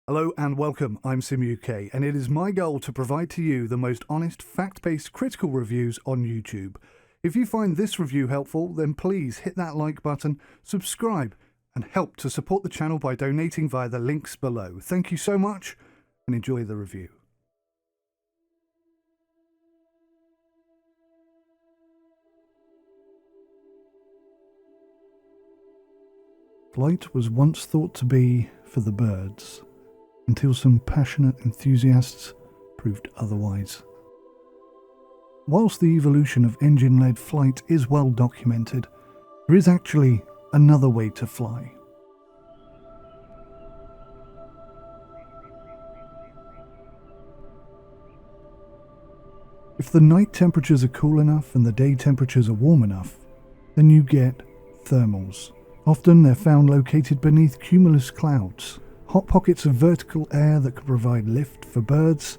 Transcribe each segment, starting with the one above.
Hello and welcome, I'm SimUK, and it is my goal to provide to you the most honest, fact-based critical reviews on YouTube. If you find this review helpful, then please hit that like button, subscribe, and help to support the channel by donating via the links below. Thank you so much, and enjoy the review. Flight was once thought to be for the birds, until some passionate enthusiasts proved otherwise. Whilst the evolution of engine-led flight is well documented, there is actually another way to fly. If the night temperatures are cool enough and the day temperatures are warm enough, then you get thermals. Often they're found located beneath cumulus clouds, hot pockets of vertical air that could provide lift for birds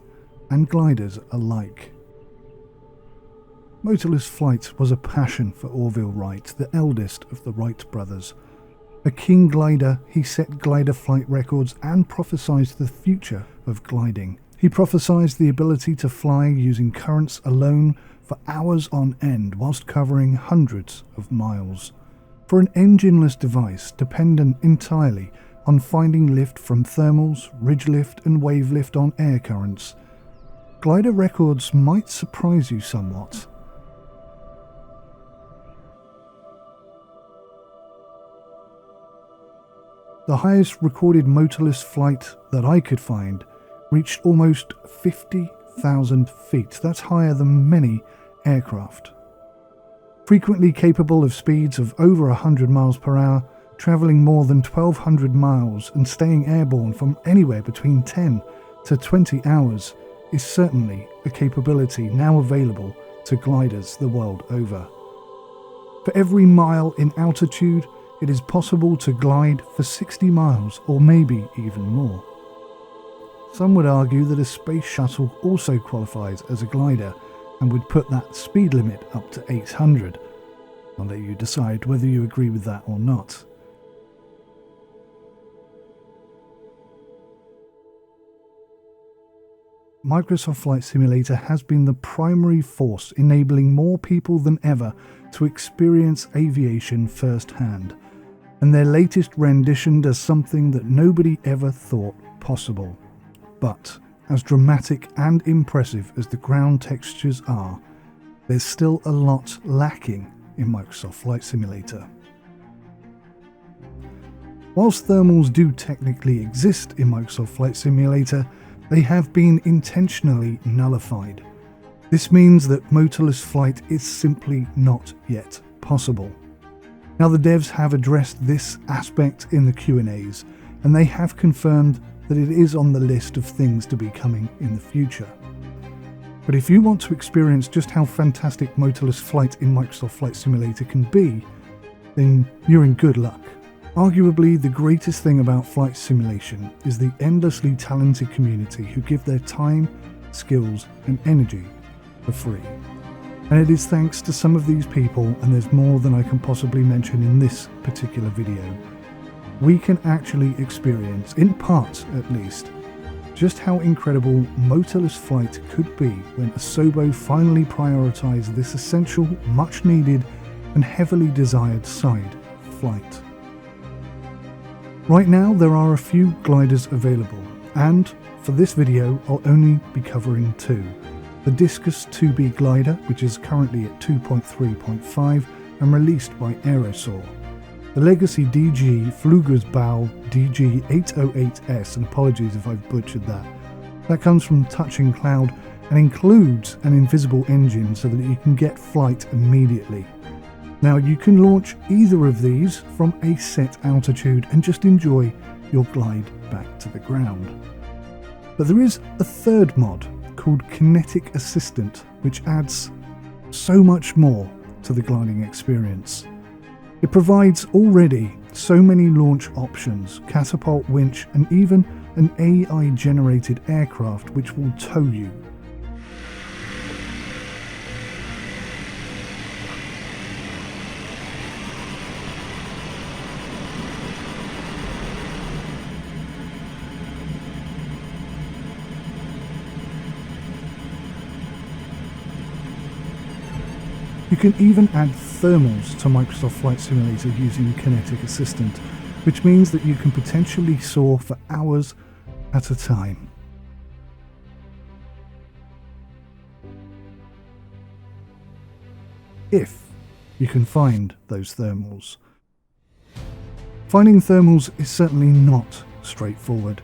and gliders alike. Motorless flight was a passion for Orville Wright, the eldest of the Wright brothers. A keen glider, he set glider flight records and prophesied the future of gliding. He prophesied the ability to fly using currents alone for hours on end whilst covering hundreds of miles. For an engineless device dependent entirely on finding lift from thermals, ridge lift and wave lift on air currents, glider records might surprise you somewhat. The highest recorded motorless flight that I could find reached almost 50,000 feet. That's higher than many aircraft. Frequently capable of speeds of over 100 miles per hour, travelling more than 1,200 miles and staying airborne from anywhere between 10 to 20 hours is certainly a capability now available to gliders the world over. For every mile in altitude, it is possible to glide for 60 miles or maybe even more. Some would argue that a space shuttle also qualifies as a glider and would put that speed limit up to 800. I'll let you decide whether you agree with that or not. Microsoft Flight Simulator has been the primary force enabling more people than ever to experience aviation firsthand, and their latest rendition does something that nobody ever thought possible. But as dramatic and impressive as the ground textures are, there's still a lot lacking in Microsoft Flight Simulator. Whilst thermals do technically exist in Microsoft Flight Simulator, they have been intentionally nullified. This means that motorless flight is simply not yet possible. Now, the devs have addressed this aspect in the Q&As, and they have confirmed that it is on the list of things to be coming in the future. But if you want to experience just how fantastic motorless flight in Microsoft Flight Simulator can be, then you're in good luck. Arguably, the greatest thing about flight simulation is the endlessly talented community who give their time, skills, and energy for free. And it is thanks to some of these people, and there's more than I can possibly mention in this particular video, we can actually experience, in part at least, just how incredible motorless flight could be when Asobo finally prioritised this essential, much needed, and heavily desired side of flight. Right now there are a few gliders available, and for this video I'll only be covering two. The Discus 2B glider, which is currently at 2.3.5 and released by Aerosaur. The Legacy DG Flügersbau DG808S, and apologies if I've butchered that. That comes from Touching Cloud and includes an invisible engine so that you can get flight immediately. Now, you can launch either of these from a set altitude and just enjoy your glide back to the ground. But there is a third mod called Kinetic Assistant, which adds so much more to the gliding experience. It provides already so many launch options, catapult, winch, and even an AI-generated aircraft which will tow you. You can even add thermals to Microsoft Flight Simulator using Kinetic Assistant, which means that you can potentially soar for hours at a time. If you can find those thermals. Finding thermals is certainly not straightforward,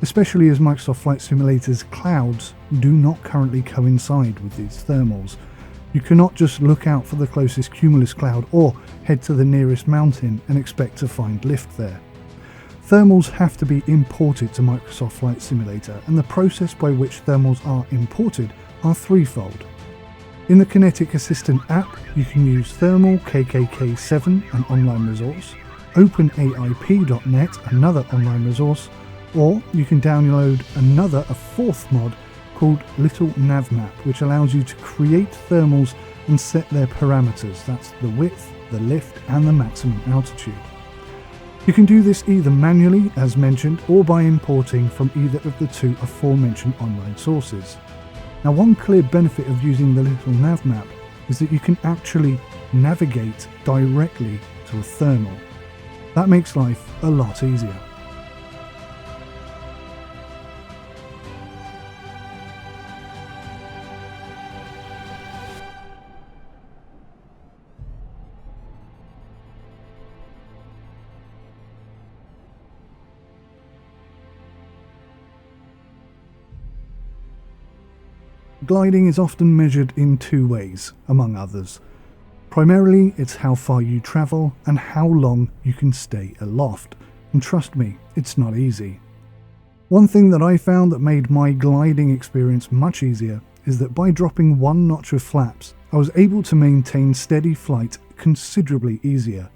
especially as Microsoft Flight Simulator's clouds do not currently coincide with these thermals. You cannot just look out for the closest cumulus cloud or head to the nearest mountain and expect to find lift there. Thermals have to be imported to Microsoft Flight Simulator, and the process by which thermals are imported are threefold. In the Kinetic Assistant app, you can use Thermal KKK7, an online resource, OpenAIP.net, another online resource, or you can download a fourth mod called Little Navmap, which allows you to create thermals and set their parameters. That's the width, the lift, and the maximum altitude. You can do this either manually, as mentioned, or by importing from either of the two aforementioned online sources. Now, one clear benefit of using the Little Navmap is that you can actually navigate directly to a thermal. That makes life a lot easier. Gliding is often measured in two ways, among others. Primarily, it's how far you travel and how long you can stay aloft. And trust me, it's not easy. One thing that I found that made my gliding experience much easier is that by dropping one notch of flaps, I was able to maintain steady flight considerably easier.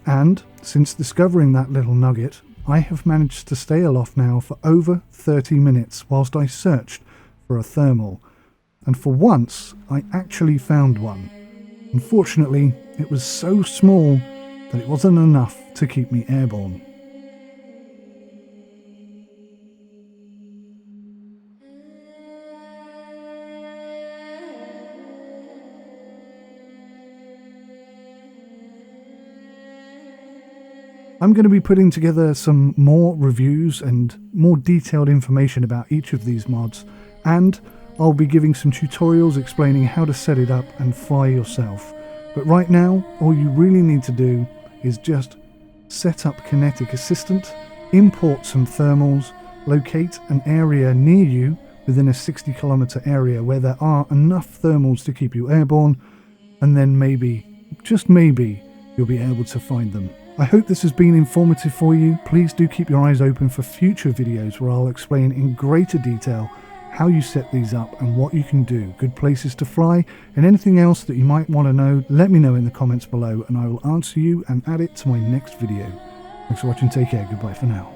And since discovering that little nugget, I have managed to stay aloft now for over 30 minutes whilst I searched for a thermal. And for once, I actually found one. Unfortunately, it was so small that it wasn't enough to keep me airborne. I'm going to be putting together some more reviews and more detailed information about each of these mods, and I'll be giving some tutorials explaining how to set it up and fly yourself. But right now, all you really need to do is just set up Kinetic Assistant, import some thermals, locate an area near you within a 60-kilometer area where there are enough thermals to keep you airborne, and then maybe, just maybe, you'll be able to find them. I hope this has been informative for you. Please do keep your eyes open for future videos where I'll explain in greater detail how you set these up and what you can do, good places to fly, and anything else that you might want to know, let me know in the comments below and I will answer you and add it to my next video. Thanks for watching, take care, goodbye for now.